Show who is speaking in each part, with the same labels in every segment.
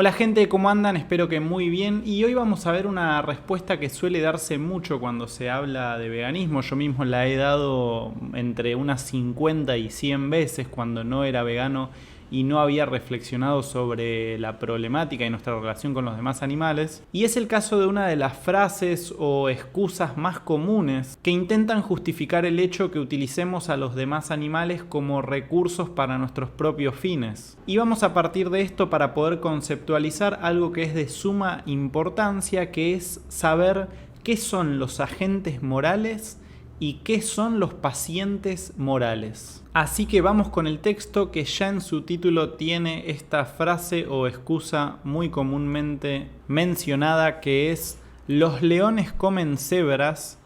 Speaker 1: Hola gente, ¿cómo andan? Espero que muy bien. Y hoy vamos a ver una respuesta que suele darse mucho cuando se habla de veganismo. Yo mismo la he dado entre unas 50 y 100 veces cuando no era vegano y no había reflexionado sobre la problemática y nuestra relación con los demás animales. Y es el caso de una de las frases o excusas más comunes que intentan justificar el hecho que utilicemos a los demás animales como recursos para nuestros propios fines. Y vamos a partir de esto para poder conceptualizar algo que es de suma importancia, que es saber qué son los agentes morales y qué son los pacientes morales. Así que vamos con el texto que ya en su título tiene esta frase o excusa muy comúnmente mencionada, que es: los leones comen cebras.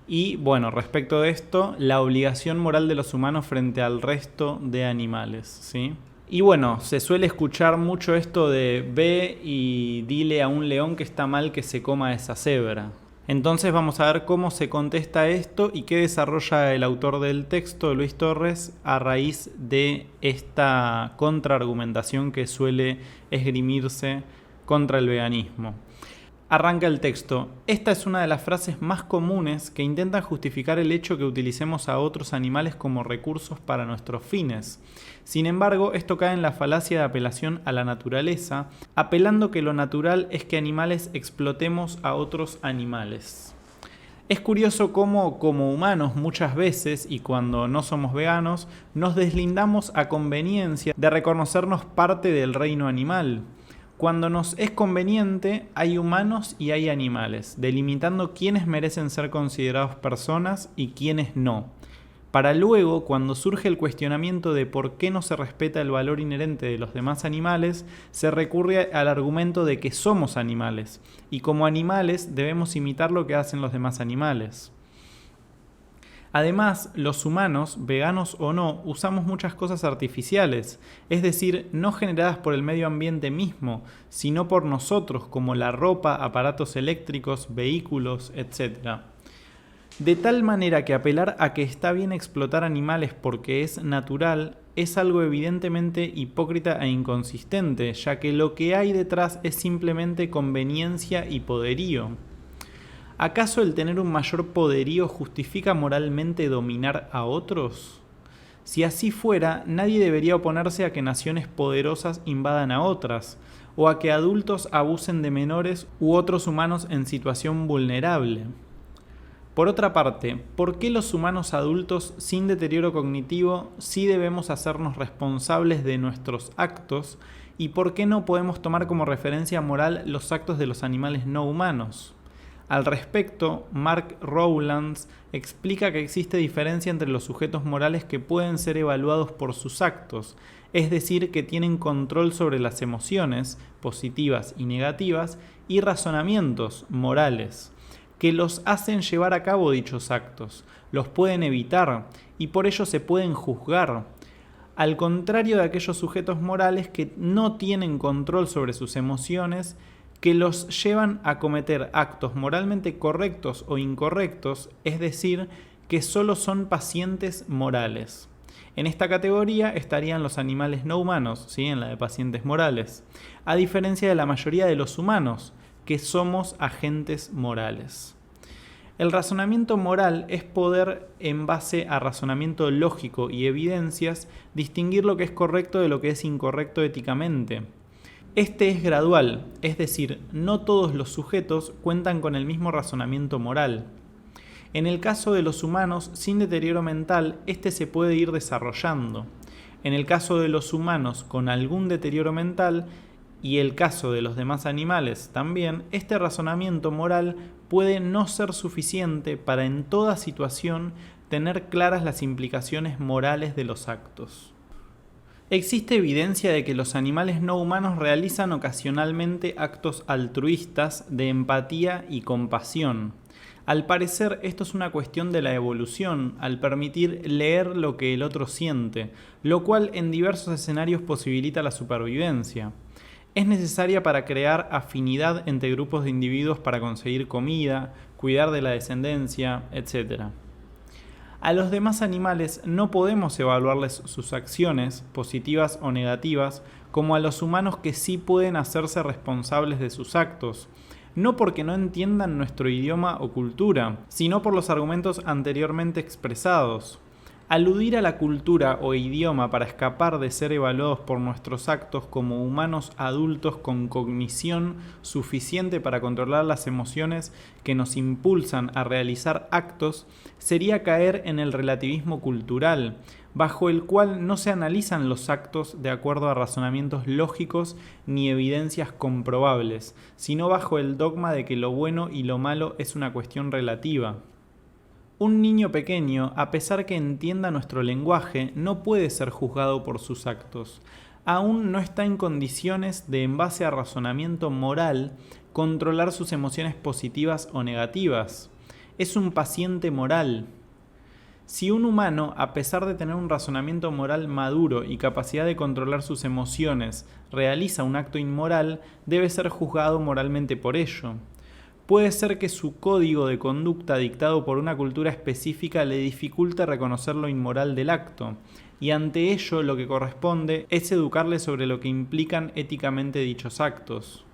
Speaker 1: Y bueno, respecto de esto, la obligación moral de los humanos frente al resto de animales, ¿sí? Y bueno, se suele escuchar mucho esto de ve y dile a un león que está mal que se coma esa cebra. Entonces vamos a ver cómo se contesta esto y qué desarrolla el autor del texto, Luis Torres, a raíz de esta contraargumentación que suele esgrimirse contra el veganismo. Arranca el texto. Esta es una de las frases más comunes que intentan justificar el hecho que utilicemos a otros animales como recursos para nuestros fines. Sin embargo, esto cae en la falacia de apelación a la naturaleza, apelando que lo natural es que animales explotemos a otros animales. Es curioso cómo, como humanos, muchas veces, y cuando no somos veganos, nos deslindamos a conveniencia de reconocernos parte del reino animal. Cuando nos es conveniente, hay humanos y hay animales, delimitando quiénes merecen ser considerados personas y quiénes no. Para luego, cuando surge el cuestionamiento de por qué no se respeta el valor inherente de los demás animales, se recurre al argumento de que somos animales, y como animales debemos imitar lo que hacen los demás animales. Además, los humanos, veganos o no, usamos muchas cosas artificiales, es decir, no generadas por el medio ambiente mismo, sino por nosotros, como la ropa, aparatos eléctricos, vehículos, etc. De tal manera que apelar a que está bien explotar animales porque es natural es algo evidentemente hipócrita e inconsistente, ya que lo que hay detrás es simplemente conveniencia y poderío. ¿Acaso el tener un mayor poderío justifica moralmente dominar a otros? Si así fuera, nadie debería oponerse a que naciones poderosas invadan a otras, o a que adultos abusen de menores u otros humanos en situación vulnerable. Por otra parte, ¿por qué los humanos adultos sin deterioro cognitivo sí debemos hacernos responsables de nuestros actos, y por qué no podemos tomar como referencia moral los actos de los animales no humanos? Al respecto, Mark Rowlands explica que existe diferencia entre los sujetos morales que pueden ser evaluados por sus actos, es decir, que tienen control sobre las emociones, positivas y negativas, y razonamientos morales, que los hacen llevar a cabo dichos actos, los pueden evitar y por ello se pueden juzgar, al contrario de aquellos sujetos morales que no tienen control sobre sus emociones, que los llevan a cometer actos moralmente correctos o incorrectos, es decir, que solo son pacientes morales. En esta categoría estarían los animales no humanos, ¿sí? En la de pacientes morales, a diferencia de la mayoría de los humanos, que somos agentes morales. El razonamiento moral es poder, en base a razonamiento lógico y evidencias, distinguir lo que es correcto de lo que es incorrecto éticamente. Este es gradual, es decir, no todos los sujetos cuentan con el mismo razonamiento moral. En el caso de los humanos sin deterioro mental, este se puede ir desarrollando. En el caso de los humanos con algún deterioro mental, y el caso de los demás animales también, este razonamiento moral puede no ser suficiente para en toda situación tener claras las implicaciones morales de los actos. Existe evidencia de que los animales no humanos realizan ocasionalmente actos altruistas de empatía y compasión. Al parecer, esto es una cuestión de la evolución, al permitir leer lo que el otro siente, lo cual en diversos escenarios posibilita la supervivencia. Es necesaria para crear afinidad entre grupos de individuos para conseguir comida, cuidar de la descendencia, etc. A los demás animales no podemos evaluarles sus acciones, positivas o negativas, como a los humanos que sí pueden hacerse responsables de sus actos, no porque no entiendan nuestro idioma o cultura, sino por los argumentos anteriormente expresados. Aludir a la cultura o idioma para escapar de ser evaluados por nuestros actos como humanos adultos con cognición suficiente para controlar las emociones que nos impulsan a realizar actos sería caer en el relativismo cultural, bajo el cual no se analizan los actos de acuerdo a razonamientos lógicos ni evidencias comprobables, sino bajo el dogma de que lo bueno y lo malo es una cuestión relativa. Un niño pequeño, a pesar que entienda nuestro lenguaje, no puede ser juzgado por sus actos. Aún no está en condiciones de, en base a razonamiento moral, controlar sus emociones positivas o negativas. Es un paciente moral. Si un humano, a pesar de tener un razonamiento moral maduro y capacidad de controlar sus emociones, realiza un acto inmoral, debe ser juzgado moralmente por ello. Puede ser que su código de conducta dictado por una cultura específica le dificulte reconocer lo inmoral del acto, y ante ello lo que corresponde es educarle sobre lo que implican éticamente dichos actos.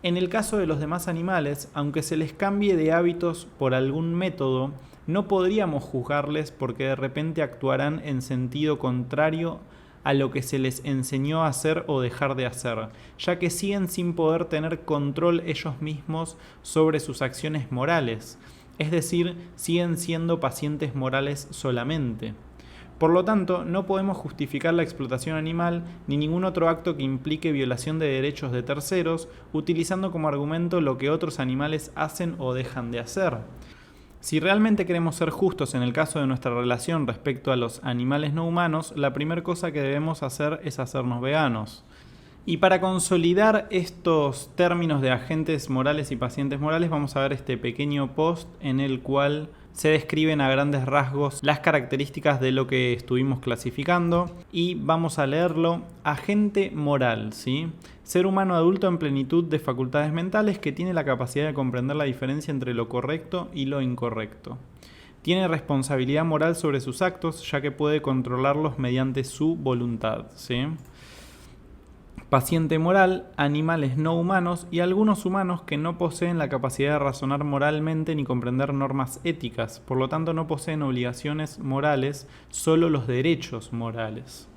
Speaker 1: En el caso de los demás animales, aunque se les cambie de hábitos por algún método, no podríamos juzgarles porque de repente actuarán en sentido contrario a lo que se les enseñó a hacer o dejar de hacer, ya que siguen sin poder tener control ellos mismos sobre sus acciones morales, es decir, siguen siendo pacientes morales solamente. Por lo tanto, no podemos justificar la explotación animal ni ningún otro acto que implique violación de derechos de terceros, utilizando como argumento lo que otros animales hacen o dejan de hacer. Si realmente queremos ser justos en el caso de nuestra relación respecto a los animales no humanos, la primera cosa que debemos hacer es hacernos veganos. Y para consolidar estos términos de agentes morales y pacientes morales, vamos a ver este pequeño post en el cual se describen a grandes rasgos las características de lo que estuvimos clasificando y vamos a leerlo. Agente moral, ¿sí? Ser humano adulto en plenitud de facultades mentales que tiene la capacidad de comprender la diferencia entre lo correcto y lo incorrecto. Tiene responsabilidad moral sobre sus actos, ya que puede controlarlos mediante su voluntad, ¿sí? Paciente moral, animales no humanos y algunos humanos que no poseen la capacidad de razonar moralmente ni comprender normas éticas, por lo tanto no poseen obligaciones morales, solo los derechos morales.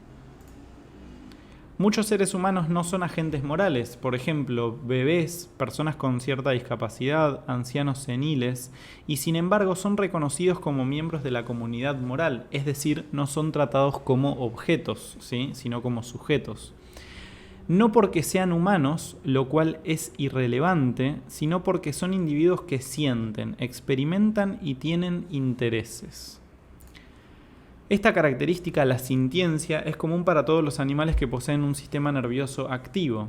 Speaker 1: Muchos seres humanos no son agentes morales, por ejemplo, bebés, personas con cierta discapacidad, ancianos seniles, y sin embargo son reconocidos como miembros de la comunidad moral, es decir, no son tratados como objetos, ¿sí?, sino como sujetos. No porque sean humanos, lo cual es irrelevante, sino porque son individuos que sienten, experimentan y tienen intereses. Esta característica, la sintiencia, es común para todos los animales que poseen un sistema nervioso activo.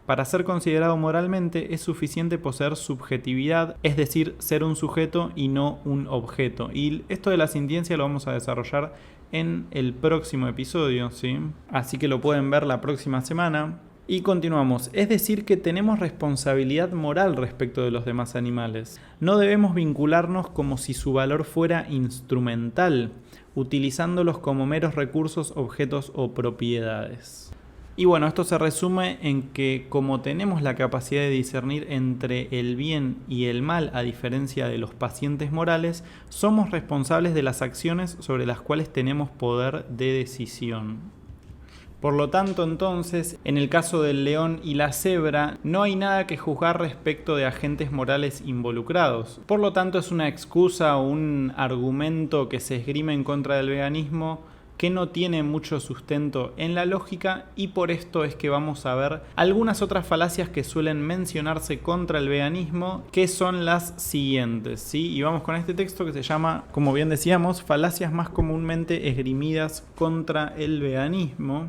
Speaker 1: Para ser considerado moralmente es suficiente poseer subjetividad, es decir, ser un sujeto y no un objeto. Y esto de la sintiencia lo vamos a desarrollar en el próximo episodio, ¿sí? Así que lo pueden ver la próxima semana. Y continuamos, es decir que tenemos responsabilidad moral respecto de los demás animales. No debemos vincularnos como si su valor fuera instrumental, utilizándolos como meros recursos, objetos o propiedades. Y bueno, esto se resume en que como tenemos la capacidad de discernir entre el bien y el mal, a diferencia de los pacientes morales, somos responsables de las acciones sobre las cuales tenemos poder de decisión. Por lo tanto, entonces, en el caso del león y la cebra, no hay nada que juzgar respecto de agentes morales involucrados. Por lo tanto, es una excusa o un argumento que se esgrime en contra del veganismo que no tiene mucho sustento en la lógica, y por esto es que vamos a ver algunas otras falacias que suelen mencionarse contra el veganismo, que son las siguientes, ¿sí? Y vamos con este texto que se llama, como bien decíamos, Falacias más comúnmente esgrimidas contra el veganismo.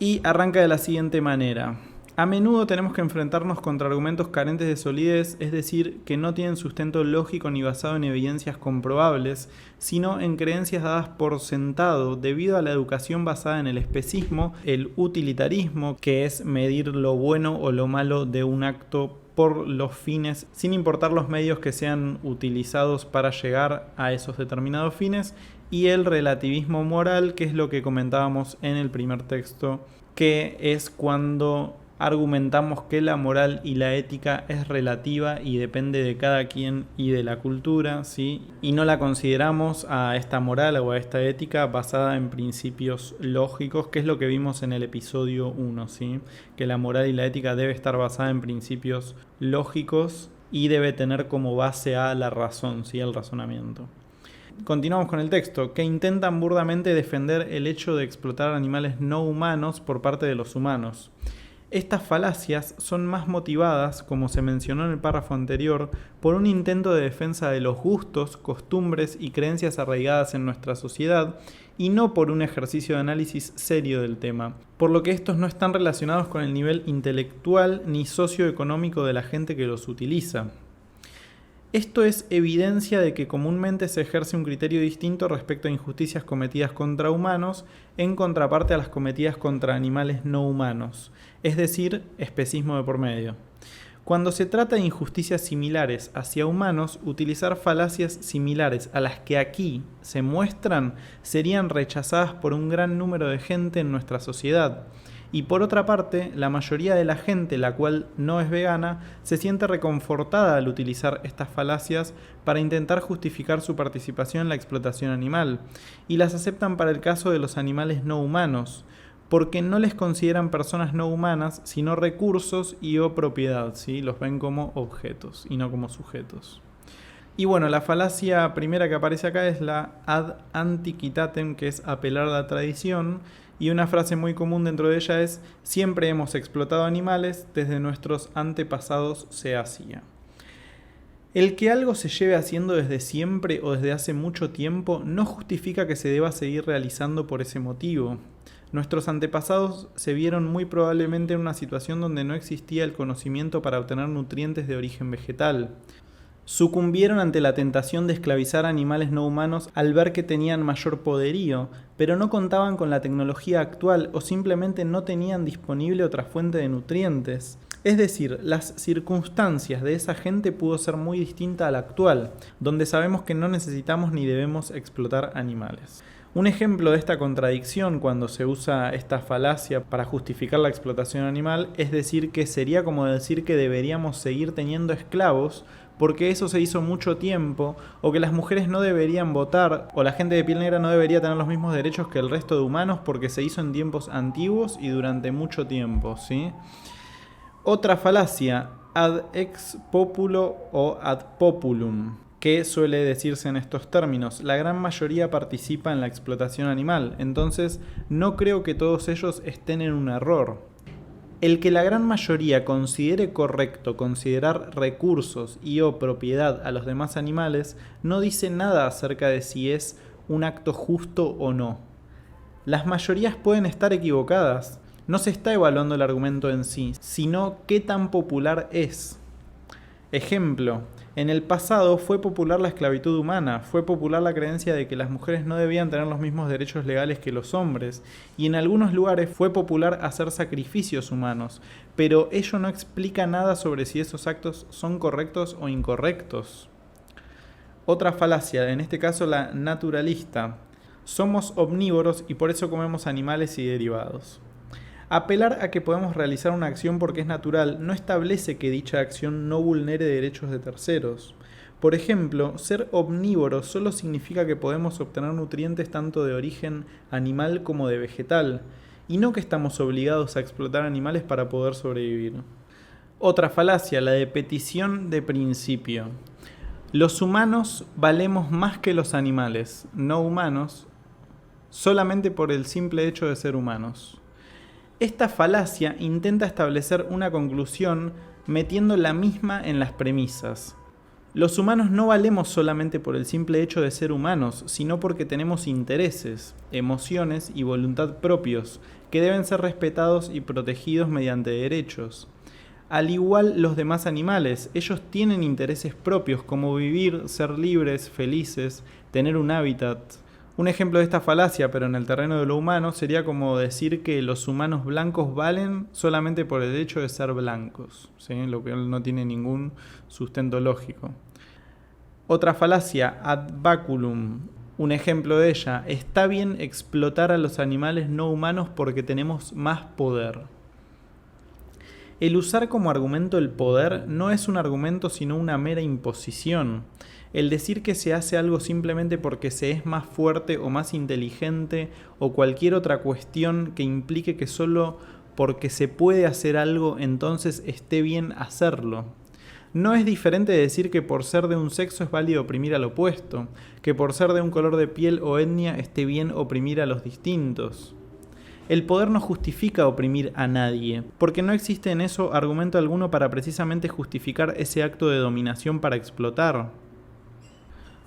Speaker 1: Y arranca de la siguiente manera. A menudo tenemos que enfrentarnos contra argumentos carentes de solidez, es decir, que no tienen sustento lógico ni basado en evidencias comprobables, sino en creencias dadas por sentado debido a la educación basada en el especismo, el utilitarismo, que es medir lo bueno o lo malo de un acto por los fines, sin importar los medios que sean utilizados para llegar a esos determinados fines, y el relativismo moral, que es lo que comentábamos en el primer texto, que es cuando argumentamos que la moral y la ética es relativa y depende de cada quien y de la cultura, ¿sí? Y no la consideramos a esta moral o a esta ética basada en principios lógicos, que es lo que vimos en el episodio 1, ¿sí? Que la moral y la ética debe estar basada en principios lógicos y debe tener como base a la razón, ¿sí? El razonamiento. Continuamos con el texto, que intentan burdamente defender el hecho de explotar animales no humanos por parte de los humanos. Estas falacias son más motivadas, como se mencionó en el párrafo anterior, por un intento de defensa de los gustos, costumbres y creencias arraigadas en nuestra sociedad, y no por un ejercicio de análisis serio del tema, por lo que estos no están relacionados con el nivel intelectual ni socioeconómico de la gente que los utiliza. Esto es evidencia de que comúnmente se ejerce un criterio distinto respecto a injusticias cometidas contra humanos en contraparte a las cometidas contra animales no humanos, es decir, especismo de por medio. Cuando se trata de injusticias similares hacia humanos, utilizar falacias similares a las que aquí se muestran serían rechazadas por un gran número de gente en nuestra sociedad. Y por otra parte, la mayoría de la gente, la cual no es vegana, se siente reconfortada al utilizar estas falacias para intentar justificar su participación en la explotación animal, y las aceptan para el caso de los animales no humanos, porque no les consideran personas no humanas, sino recursos y o propiedad, ¿sí? Los ven como objetos y no como sujetos. Y bueno, la falacia primera que aparece acá es la ad antiquitatem, que es apelar a la tradición, y una frase muy común dentro de ella es: siempre hemos explotado animales, desde nuestros antepasados se hacía. El que algo se lleve haciendo desde siempre o desde hace mucho tiempo no justifica que se deba seguir realizando por ese motivo. Nuestros antepasados se vieron muy probablemente en una situación donde no existía el conocimiento para obtener nutrientes de origen vegetal. Sucumbieron ante la tentación de esclavizar animales no humanos al ver que tenían mayor poderío, pero no contaban con la tecnología actual o simplemente no tenían disponible otra fuente de nutrientes. Es decir, las circunstancias de esa gente pudo ser muy distinta a la actual, donde sabemos que no necesitamos ni debemos explotar animales. Un ejemplo de esta contradicción cuando se usa esta falacia para justificar la explotación animal es decir que sería como decir que deberíamos seguir teniendo esclavos porque eso se hizo mucho tiempo, o que las mujeres no deberían votar, o la gente de piel negra no debería tener los mismos derechos que el resto de humanos porque se hizo en tiempos antiguos y durante mucho tiempo, ¿sí? Otra falacia, ad ex populo o ad populum, que suele decirse en estos términos: la gran mayoría participa en la explotación animal, entonces no creo que todos ellos estén en un error. El que la gran mayoría considere correcto considerar recursos y o propiedad a los demás animales no dice nada acerca de si es un acto justo o no. Las mayorías pueden estar equivocadas. No se está evaluando el argumento en sí, sino qué tan popular es. Ejemplo, en el pasado fue popular la esclavitud humana, fue popular la creencia de que las mujeres no debían tener los mismos derechos legales que los hombres, y en algunos lugares fue popular hacer sacrificios humanos, pero ello no explica nada sobre si esos actos son correctos o incorrectos. Otra falacia, en este caso la naturalista: somos omnívoros y por eso comemos animales y derivados. Apelar a que podemos realizar una acción porque es natural no establece que dicha acción no vulnere derechos de terceros. Por ejemplo, ser omnívoro solo significa que podemos obtener nutrientes tanto de origen animal como de vegetal, y no que estamos obligados a explotar animales para poder sobrevivir. Otra falacia, la de petición de principio. Los humanos valemos más que los animales no humanos solamente por el simple hecho de ser humanos. Esta falacia intenta establecer una conclusión metiendo la misma en las premisas. Los humanos no valemos solamente por el simple hecho de ser humanos, sino porque tenemos intereses, emociones y voluntad propios, que deben ser respetados y protegidos mediante derechos. Al igual los demás animales, ellos tienen intereses propios como vivir, ser libres, felices, tener un hábitat. Un ejemplo de esta falacia, pero en el terreno de lo humano, sería como decir que los humanos blancos valen solamente por el hecho de ser blancos, ¿sí? Lo que no tiene ningún sustento lógico. Otra falacia, ad baculum. Un ejemplo de ella, está bien explotar a los animales no humanos porque tenemos más poder. El usar como argumento el poder no es un argumento sino una mera imposición. El decir que se hace algo simplemente porque se es más fuerte o más inteligente o cualquier otra cuestión que implique que solo porque se puede hacer algo entonces esté bien hacerlo. No es diferente de decir que por ser de un sexo es válido oprimir al opuesto, que por ser de un color de piel o etnia esté bien oprimir a los distintos. El poder no justifica oprimir a nadie, porque no existe en eso argumento alguno para precisamente justificar ese acto de dominación para explotar.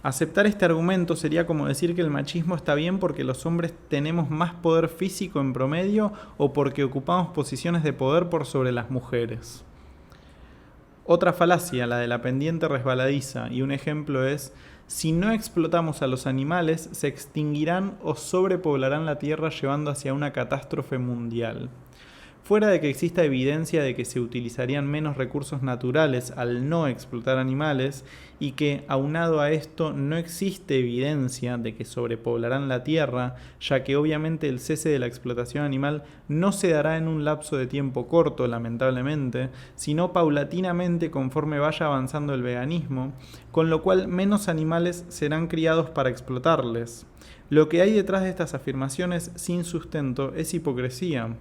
Speaker 1: Aceptar este argumento sería como decir que el machismo está bien porque los hombres tenemos más poder físico en promedio o porque ocupamos posiciones de poder por sobre las mujeres. Otra falacia, la de la pendiente resbaladiza, y un ejemplo es: si no explotamos a los animales, se extinguirán o sobrepoblarán la Tierra llevando hacia una catástrofe mundial. Fuera de que exista evidencia de que se utilizarían menos recursos naturales al no explotar animales y que, aunado a esto, no existe evidencia de que sobrepoblarán la Tierra, ya que obviamente el cese de la explotación animal no se dará en un lapso de tiempo corto, lamentablemente, sino paulatinamente conforme vaya avanzando el veganismo, con lo cual menos animales serán criados para explotarles. Lo que hay detrás de estas afirmaciones sin sustento es hipocresía.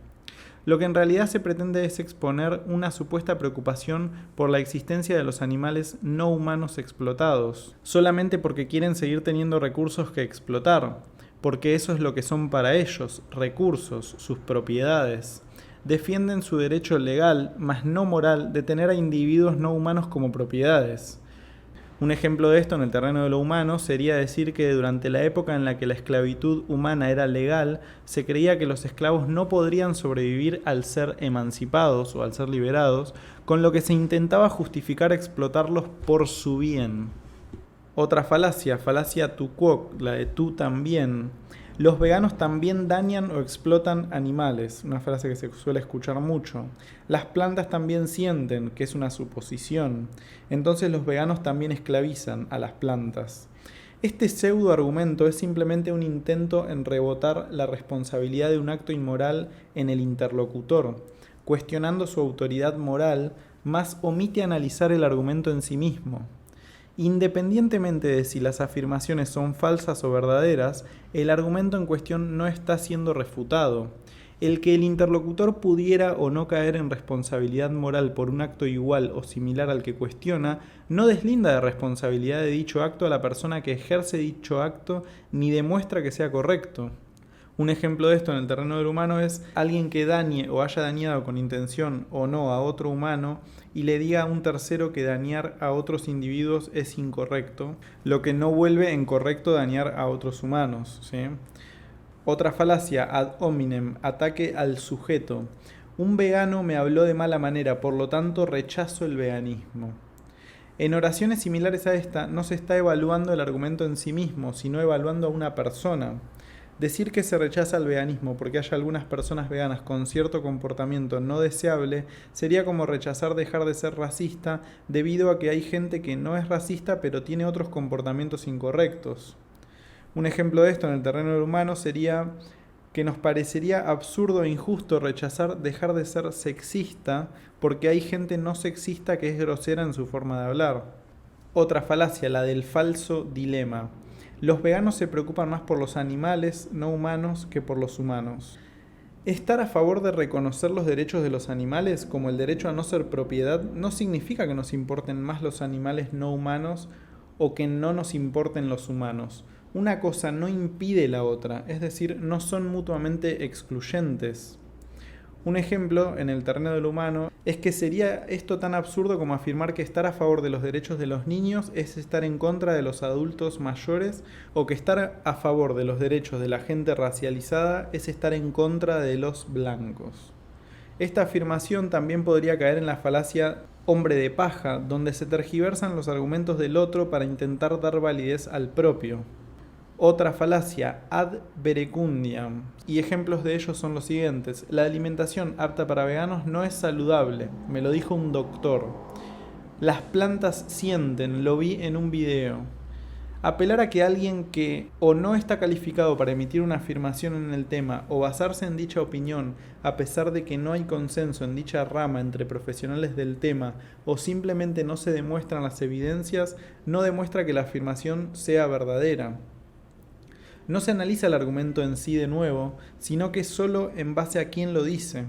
Speaker 1: Lo que en realidad se pretende es exponer una supuesta preocupación por la existencia de los animales no humanos explotados, solamente porque quieren seguir teniendo recursos que explotar, porque eso es lo que son para ellos, recursos, sus propiedades. Defienden su derecho legal, mas no moral, de tener a individuos no humanos como propiedades. Un ejemplo de esto en el terreno de lo humano sería decir que durante la época en la que la esclavitud humana era legal, se creía que los esclavos no podrían sobrevivir al ser emancipados o al ser liberados, con lo que se intentaba justificar explotarlos por su bien. Otra falacia tu quoque, la de tú también. Los veganos también dañan o explotan animales, una frase que se suele escuchar mucho. Las plantas también sienten, que es una suposición. Entonces los veganos también esclavizan a las plantas. Este pseudo argumento es simplemente un intento en rebotar la responsabilidad de un acto inmoral en el interlocutor, cuestionando su autoridad moral, mas omite analizar el argumento en sí mismo. Independientemente de si las afirmaciones son falsas o verdaderas, el argumento en cuestión no está siendo refutado. El que el interlocutor pudiera o no caer en responsabilidad moral por un acto igual o similar al que cuestiona, no deslinda de responsabilidad de dicho acto a la persona que ejerce dicho acto ni demuestra que sea correcto. Un ejemplo de esto en el terreno del humano es alguien que dañe o haya dañado con intención o no a otro humano y le diga a un tercero que dañar a otros individuos es incorrecto, lo que no vuelve en correcto dañar a otros humanos, ¿sí? Otra falacia, ad hominem, ataque al sujeto. Un vegano me habló de mala manera, por lo tanto rechazo el veganismo. En oraciones similares a esta no se está evaluando el argumento en sí mismo, sino evaluando a una persona. Decir que se rechaza el veganismo porque hay algunas personas veganas con cierto comportamiento no deseable sería como rechazar dejar de ser racista debido a que hay gente que no es racista pero tiene otros comportamientos incorrectos. Un ejemplo de esto en el terreno del humano sería que nos parecería absurdo e injusto rechazar dejar de ser sexista porque hay gente no sexista que es grosera en su forma de hablar. Otra falacia, la del falso dilema. Los veganos se preocupan más por los animales no humanos que por los humanos. Estar a favor de reconocer los derechos de los animales, como el derecho a no ser propiedad, no significa que nos importen más los animales no humanos o que no nos importen los humanos. Una cosa no impide la otra, es decir, no son mutuamente excluyentes. Un ejemplo en el terreno del humano es que sería esto tan absurdo como afirmar que estar a favor de los derechos de los niños es estar en contra de los adultos mayores o que estar a favor de los derechos de la gente racializada es estar en contra de los blancos. Esta afirmación también podría caer en la falacia hombre de paja, donde se tergiversan los argumentos del otro para intentar dar validez al propio. Otra falacia, ad verecundiam. Y ejemplos de ellos son los siguientes. La alimentación apta para veganos no es saludable, me lo dijo un doctor. Las plantas sienten, lo vi en un video. Apelar a que alguien que o no está calificado para emitir una afirmación en el tema o basarse en dicha opinión, a pesar de que no hay consenso en dicha rama entre profesionales del tema o simplemente no se demuestran las evidencias, no demuestra que la afirmación sea verdadera. No se analiza el argumento en sí de nuevo, sino que solo en base a quién lo dice.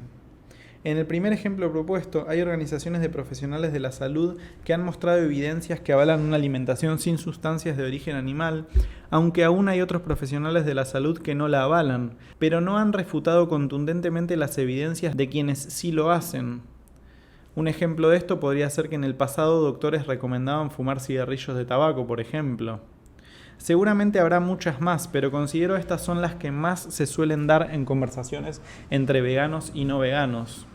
Speaker 1: En el primer ejemplo propuesto, hay organizaciones de profesionales de la salud que han mostrado evidencias que avalan una alimentación sin sustancias de origen animal, aunque aún hay otros profesionales de la salud que no la avalan, pero no han refutado contundentemente las evidencias de quienes sí lo hacen. Un ejemplo de esto podría ser que en el pasado doctores recomendaban fumar cigarrillos de tabaco, por ejemplo. Seguramente habrá muchas más, pero considero estas son las que más se suelen dar en conversaciones entre veganos y no veganos.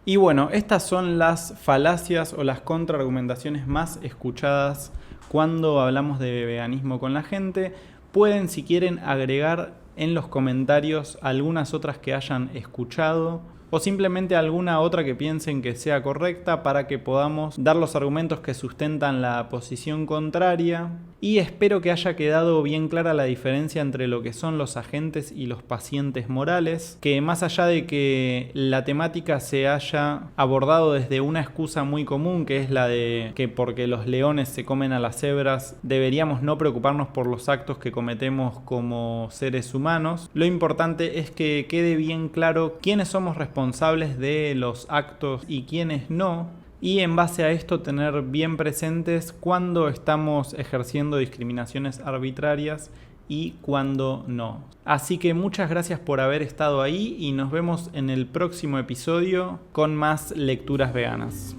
Speaker 1: Y bueno, estas son las falacias o las contraargumentaciones más escuchadas cuando hablamos de veganismo con la gente. Pueden, si quieren, agregar en los comentarios algunas otras que hayan escuchado o simplemente alguna otra que piensen que sea correcta para que podamos dar los argumentos que sustentan la posición contraria. Y espero que haya quedado bien clara la diferencia entre lo que son los agentes y los pacientes morales, que más allá de que la temática se haya abordado desde una excusa muy común, que es la de que porque los leones se comen a las cebras deberíamos no preocuparnos por los actos que cometemos como seres humanos, lo importante es que quede bien claro quiénes somos responsables de los actos y quiénes no. Y en base a esto tener bien presentes cuándo estamos ejerciendo discriminaciones arbitrarias y cuándo no. Así que muchas gracias por haber estado ahí y nos vemos en el próximo episodio con más lecturas veganas.